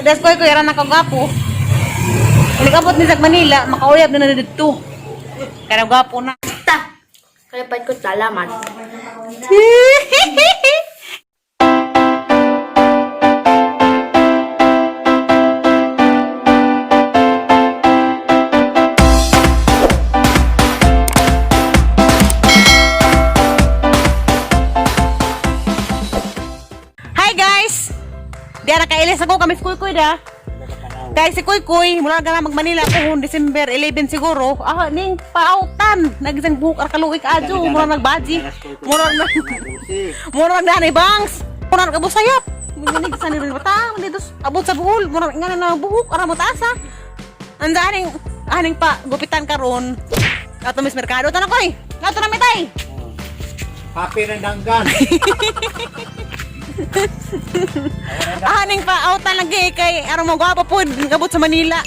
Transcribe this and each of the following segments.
Des ko era nakagapo. Ilikabot ni sa Manila, makauyab na dito. Kaya gapo na. Ta. Kaya pa ko salamat. Hi guys! Diyan nakailis ako kami si Kuy da. Guys, si Kuy, mula na mag-Manila ako, December 11 siguro. Ning pautan. Nagisang buhok ar kaluik adyo. Mura nagbaji. Mura nagdanay bangs. Mura nagabusayap. Minig sa nilin batang. Dito abot sa buhol. Mura nga na buhok. Ara mo taasa. Anda aning pa. Gupitan karon. Ato mis merkado. Tanong Kuy. Ato na mitay. Papi ng danggan. Aning pa autan lagi kay aron mo gwapo pud nagabot sa Manila.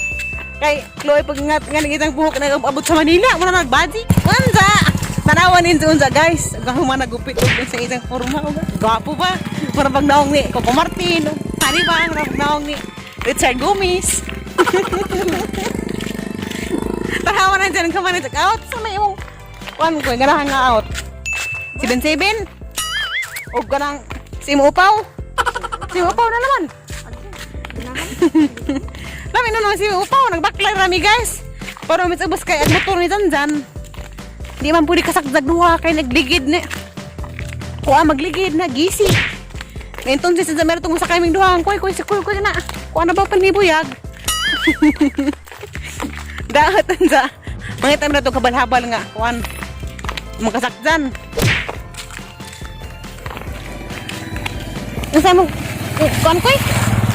Kay Chloe pag nga isang buhok nagabot sa Manila, muna nagbaji. Unsa? Tanawan din unsa guys. Ang mga nagupit og sa isang forma. Gwapo ba? Para pag naong ni Coco Martin. Ani ba ang naong ni Richard Gomez. Tanawan din ka man out sa may imong kuan ko ganahan nga out. 77 og ganang si Upaw. Si Upaw na naman. Lami na naman si Upaw. Nagbaklay rami guys. Para mitsabos kay ang motor ni Zanzan. Di man pwede kasagdag duha kay nagligid na. Kuha magligid na gisi. Ngayon si Zanzan meron sa kaming duha. Kuy na. Kuha na ba panibuyag? Dahat sa. Mangita mo na ito kabal-habal nga. Kuhan. Magkasakdan. Nasa mo, kuan Kuy?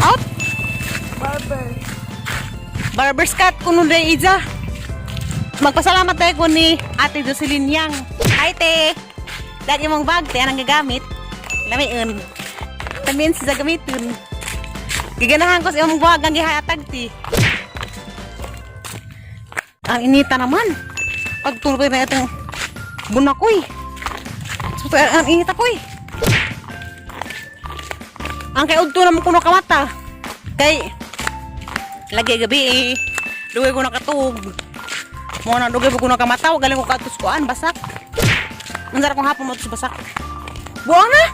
Out? Barber's cut kuno day Iza. Magpasalamat tayo ko ni Ate Jocelyn Yang. Hi te. Dagi mong bag te anang gagamit. Lamiun. Tamin sa gamiton. Giganahan ko sa imong bag ang gihatag ti. Ang inita naman. Pagtulog na itong bunakoy. Ang inita Kuy. Ang kay udto naman kuno kamata. Kay lagi gabi dugay ko nakatug. Mo na dugay ko nakamata, galing ko katus kuan basak. Unsa kong hapon mo sa basak. Buang na.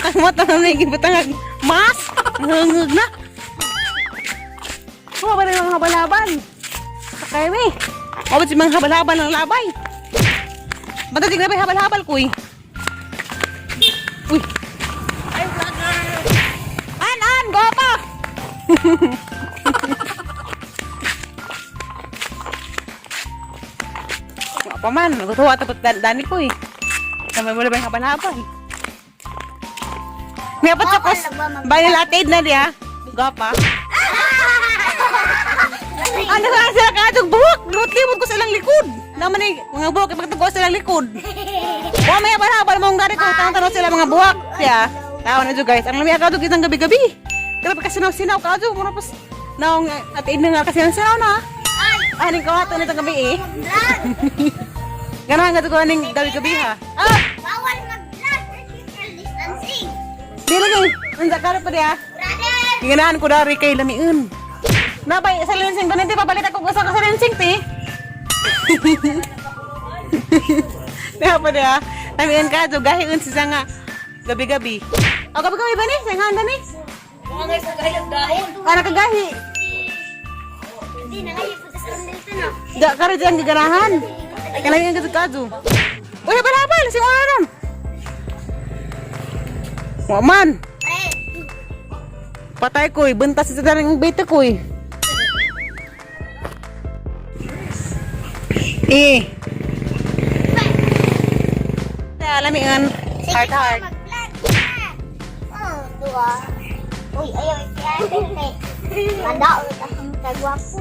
Ang mata na gibutang mas. Ngug na. Kuha ba rin ang habal-habal? Sakay mi. Mabot si mga habal-habal ng labay. Matatig na ba habal-habal Kuy? Uy. Go pa! Apa man, nagutuwa tapos dani ko eh. Kamay mo na ba yung habal-habal? May apat sa pos, bayan latid na diya. Go pa. Ano ka sila kadong buhok? Lumot-limot ko sa ilang likod. Naman eh, mga buhok, ipagtag ko sa ilang likod. Kung may habal-habal mong dari ko, tanong sila mga buhok. Siya, tao na dyan guys. Ang lamig kadong isang gabi-gabi. Grabe kasi sinaw ka dyan. Muna pas naong atiin na nga kasi sinaw na. Ay, ning kawato na itong gabi eh. Ganahan nga ito ko ning gabi-gabi ha. Bawal mag-vlog. Social distancing. Di lagi. Nandiyan ka na pa diya. Ganahan ko dari kay lamiun. Nabay, sa lensing ba hindi papalit ako gusto ka sa lensing ti? Diya pa diya. Lamiun ka dyan. Gahiun siya nga gabi-gabi. O gabi-gabi ba ni? Sayang handa ni? Mga sa gayang dahil. Nakagahi. Hindi na ngayon po sa dito na. Da karo diyan giganahan. Kanang yung kadto. Uy, habal-habal si Ona ron. Wa man. Patay ko, bentas sa dalang beta ko. Alamian. Heart. Oh, dua. Uy, ayaw i-ate. Madaot ang kagwapo.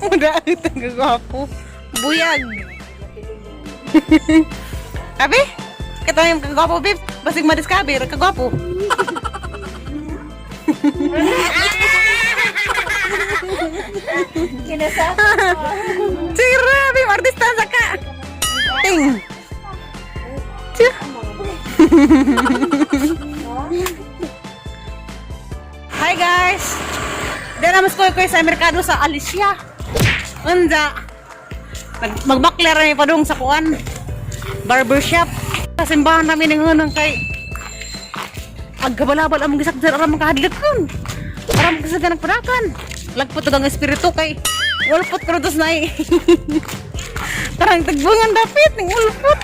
Madaot ang kagwapo. Buyag. Abi? Kata yung kagwapo, babe. Basig madiskabi, kagwapo. Kinasama. Sira, babe. Artista sa ka. Ting. Hi guys! Dahil naman ko sa merkado sa Alicia. Unza. Magbakler na pa dong sa kuan. Barbershop. Kasimbahan namin ng unang kay agkabalabal ang gisagdar aram makahadlit kun. Aram kasaga nagpadakan. Lagpot ang espiritu kay ulpot krudos na eh. Tarang tagbungan dapit ng ulpot.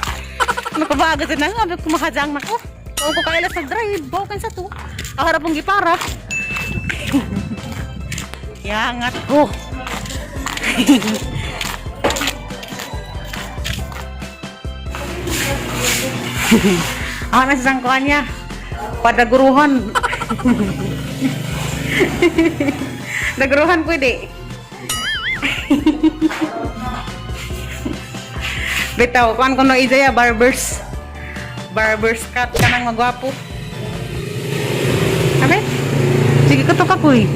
Nakabagat na nga, abig kumakadang na ko. Kung ko kailas nag-drive, bawakan sa to. Aharap ang gipara. Yangat ko. Ako na sa sangkuhan niya. Padaguruhan. Daguruhan pwede. Bitaw, kuhan ko no Izaya, barbers. Barbers cut ka nang magwapo. Sabi? Sige, kato ka ko eh.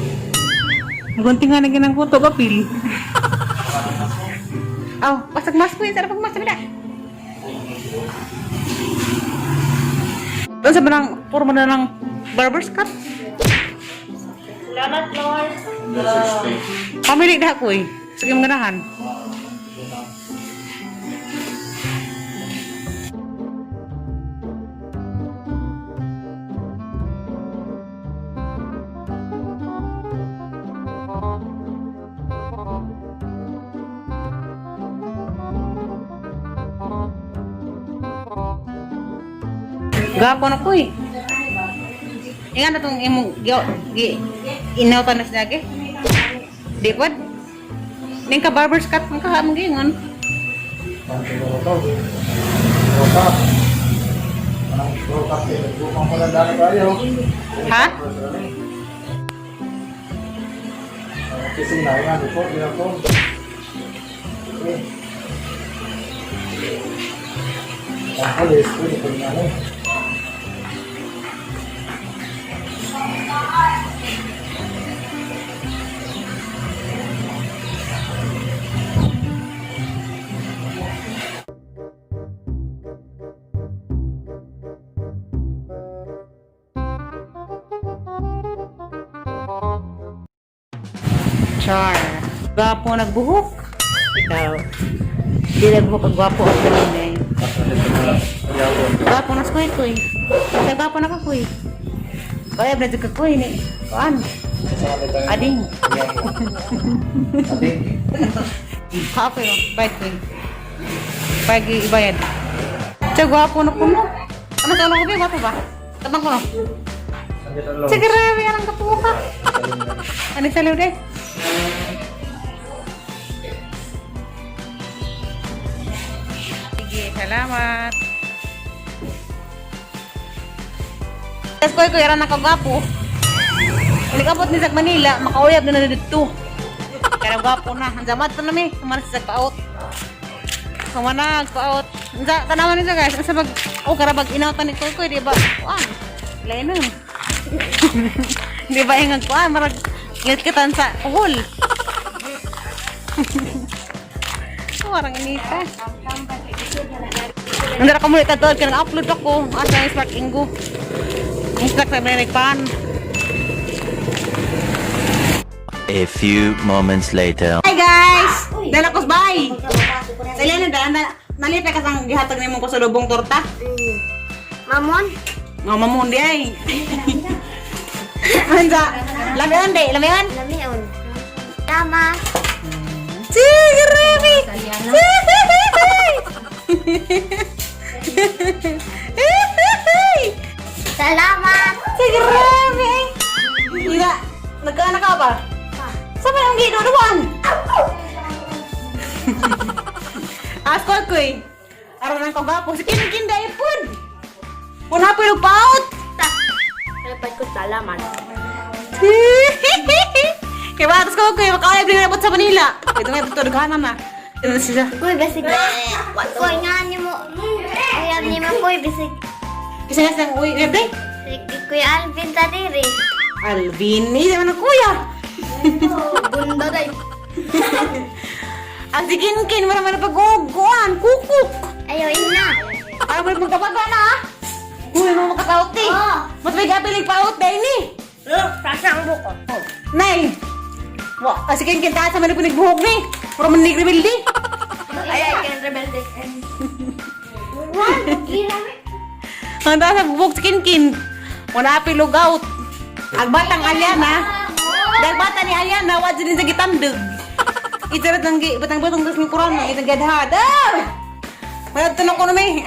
Magunting nga na ginang puto, kapil. Aw, pasag mas ko eh. Sarap pag mas, sabi na. Doon sa banang forma na ng barbers cut. Salamat, Lord. Pamili na ako eh. Sige mong ganahan. Gapo na ko eh. Ingat na itong imong inautan na siya ke? Di po? Ning ka barber's cut ang kahamang gingon. Ha? Char. Gwapo nagbuhok. Ikaw. Di nagbuhok ang gwapo at galinay. Gwapo na skoy ko eh. Kaya gwapo na ka ko eh. Kaya blad ka ko eh ni. Kuan? Ading. Kape o. Bayad ko eh. Pagi ibayad. Siya gwapo na ko no. Ano sa ano ko ba? Gwapo ba? Tabang ko no. Sige rabi yan ang kapuha ka. Ano sa liw deh? Sige, salamat. Tapos ko yaran nakagapo. Ilikabot ni sa Manila, makauyab na dito. Kaya gapo na. Ang jamat pa nami, kumanas sa paot. Kumanag paot. Sa tanawan nito guys, sa pag karabag inautan ni ko, di ba? Kuan. Lain na. Di ba ingag kuan, marag ngit kitan sa uhol. Warang inita. Nandara ka muli katod, kaya nag-upload ako. Asa yung Spark Ingo. Yung Spark sa American. A few moments later. Hi guys! Dala ko bye! Sa ilan na nalipay ka sang gihatag na mong pasulubong torta? Mamon? Nga mamon di ay. Manza, lamion di, lamion? Lamion. Tama. Sige, Remy! Salamat. Sige, Remy! Ila, nagkaanak ka ba? Saan ba yung ginuduan? Askol ko eh. Araw ng kagapo, si Kinkin dahil po. Una po yung paut. Dapat ko salamat. Kaya batas ko kayo, makakayab din na sa Manila. Ito nga, ito naghanan na. Ito na siya. Kuy, basig. Kuy, nga niyo mo. Ayam niyo mo, kuy, basig. Isa nga siyang uwi. Ito Kuy Alvin Tadiri. Alvin, hindi naman ang kuya. Bunda day. Ang si Kinkin, wala man na pag-uguan, kukuk. Ayaw, ina. Ayaw mo na magkapaga na ha? Uy, mo makataot eh. Oo. Mas may gabiling paot dahil ni. Sasang buko. Nay! Kasi kin taas sa manipin nagbuhok ni. Puro man nagrebelde. Ay, kaya rebelde. Wala, gira. Ang taas sa buhok si Kinkin. Wala pilugout. Ang batang Aliana. Dahil bata ni Aliana, wad din sa gitandog. Itarat ng batang-batang das ng kuran. Itang gadhada. Wala tanong ko na may.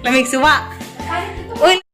Lamig suwa. Uy!